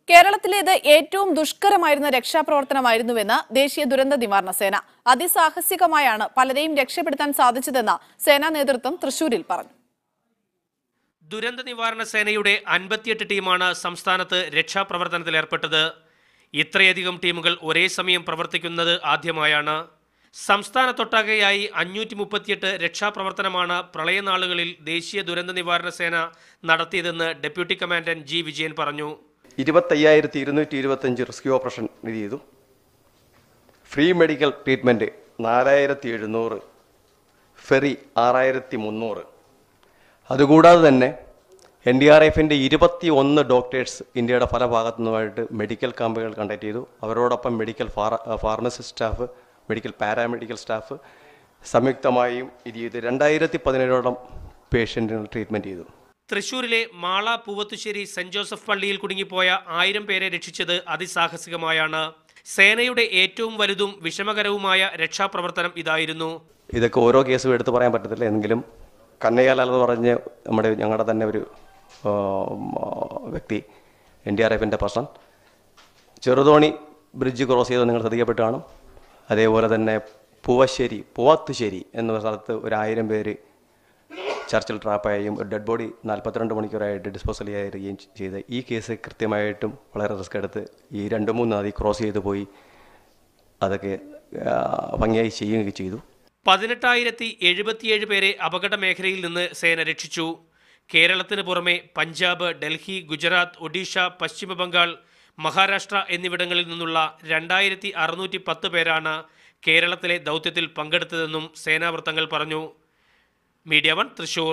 കേരളത്തിലേത് ഏറ്റവും ദുഷ്കരമായിരുന്ന രക്ഷാപ്രവർത്തനമായിരുന്നുവെന്ന് ദേശീയ ദുരന്ത നിവാരണ സേന. അതിസാഹസികമായാണ് പലരെയും രക്ഷപ്പെടുത്താൻ സാധിച്ചതെന്ന് സേനാ നേതൃത്വം തൃശൂരിൽ പറഞ്ഞു. ദുരന്ത നിവാരണ സേനയുടെ 58 ടീമാണ് സംസ്ഥാനത്ത് രക്ഷാപ്രവർത്തനത്തിൽ ഏർപ്പെട്ടത്. ഇത്രയധികം ടീമുകൾ ഒരേ സമയം പ്രവർത്തിക്കുന്നത് ആദ്യമായാണ്. സംസ്ഥാനത്തൊട്ടാകെയായി 538 രക്ഷാപ്രവർത്തനമാണ് പ്രളയനാളുകളിൽ ദേശീയ ദുരന്ത നിവാരണ സേന നടത്തിയതെന്ന് ഡെപ്യൂട്ടി കമാൻഡന്റ് ജി വിജയൻ പറഞ്ഞു. 25,225 റെസ്ക്യൂ ഓപ്പറേഷൻ ചെയ്തു. Free medical treatment 4,700, ferry 6,300. അതുകൂടാതെ തന്നെ NDRFൻ്റെ 21 ഡോക്ടേഴ്സ് ഇന്ത്യയുടെ പല ഭാഗത്തു നിന്നുമായിട്ട് മെഡിക്കൽ ക്യാമ്പുകൾ കണ്ടക്ട് ചെയ്തു. അവരോടൊപ്പം medical pharmacist staff, medical paramedical staff സംയുക്തമായും ഇത് ചെയ്ത് 2017ഓളം പേഷ്യൻറ്റിന് ട്രീറ്റ്മെൻറ്റ് ചെയ്തു. തൃശൂരിലെ മാള പൂവത്തുശ്ശേരി സെന്റ് ജോസഫ് പള്ളിയിൽ കുടുങ്ങിപ്പോയ 1000 പേരെ രക്ഷിച്ചത് അതിസാഹസികമായാണ്. സേനയുടെ ഏറ്റവും വലുതും വിഷമകരവുമായ രക്ഷാപ്രവർത്തനം ഇതായിരുന്നു. ഇതൊക്കെ ഓരോ കേസും എടുത്തു പറയാൻ പറ്റത്തില്ല. എങ്കിലും കന്നയ്യാലാൽ എന്ന് പറഞ്ഞ് ഞങ്ങളുടെ തന്നെ ഒരു വ്യക്തി, NDRFൻ്റെ പേഴ്സൺ, ചെറുതോണി ബ്രിഡ്ജ് ക്രോസ് ചെയ്ത് നിങ്ങൾ ശ്രദ്ധിക്കപ്പെട്ട് കാണും. അതേപോലെ തന്നെ പൂവത്തുശ്ശേരി എന്ന സ്ഥലത്ത് 1000 പേര് ചർച്ചിൽ ട്രാപ്പായും ഡെഡ് ബോഡി 42 മണിക്കൂറായിട്ട് ഡിസ്പോസൽ ചെയ്യുകയും ചെയ്ത് ഈ കേസ് കൃത്യമായിട്ടും വളരെ റിസ്ക് എടുത്ത് ഈ 2-3 നദി ക്രോസ് ചെയ്ത് പോയി അതൊക്കെ ഭംഗിയായി ചെയ്യുകയും ചെയ്തു. 18,077 പേരെ അപകട മേഖലയിൽ നിന്ന് സേന രക്ഷിച്ചു. കേരളത്തിന് പുറമെ പഞ്ചാബ്, ഡൽഹി, ഗുജറാത്ത്, ഒഡീഷ, പശ്ചിമ ബംഗാൾ, മഹാരാഷ്ട്ര എന്നിവിടങ്ങളിൽ നിന്നുള്ള 2,610 പേരാണ് കേരളത്തിലെ ദൗത്യത്തിൽ പങ്കെടുത്തതെന്നും സേനാവൃത്തങ്ങൾ പറഞ്ഞു. മീഡിയ 1 തൃശൂർ.